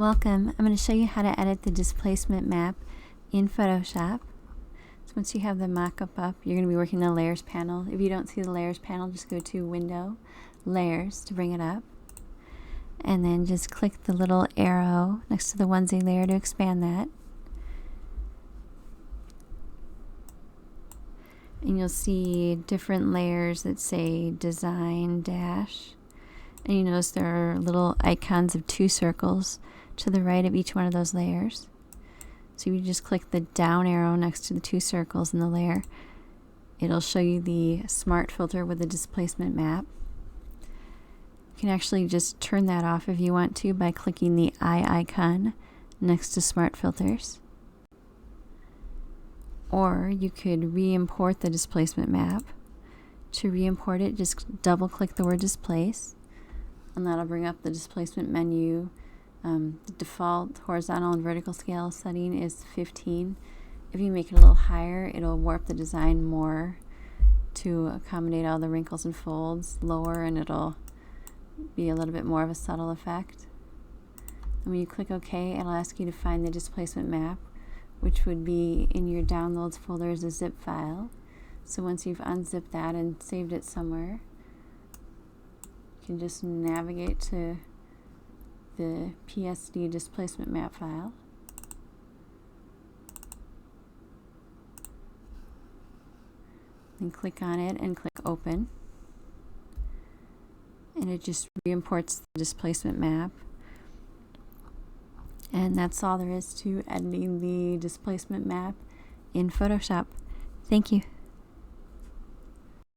Welcome. I'm going to show you how to edit the displacement map in Photoshop. So once you have the mockup up, you're going to be working the layers panel. If you don't see the layers panel, just go to Window, Layers to bring it up. And then just click the little arrow next to the onesie layer to expand that. And you'll see different layers that say Design Dash. And you notice there are little icons of 2 circles to the right of each one of those layers. So if you just click the down arrow next to the 2 circles in the layer, it'll show you the smart filter with the displacement map. You can actually just turn that off if you want to by clicking the eye icon next to smart filters. Or you could re-import the displacement map. To re-import it, just double click the word displace, and that'll bring up the displacement menu. The default horizontal and vertical scale setting is 15. If you make it a little higher, it'll warp the design more to accommodate all the wrinkles and folds. Lower, and it'll be a little bit more of a subtle effect. And when you click OK, it'll ask you to find the displacement map, which would be in your downloads folder as a zip file. So once you've unzipped that and saved it somewhere, you can just navigate to the PSD displacement map file. Then click on it and click Open. And it just re-imports the displacement map. And that's all there is to editing the displacement map in Photoshop. Thank you.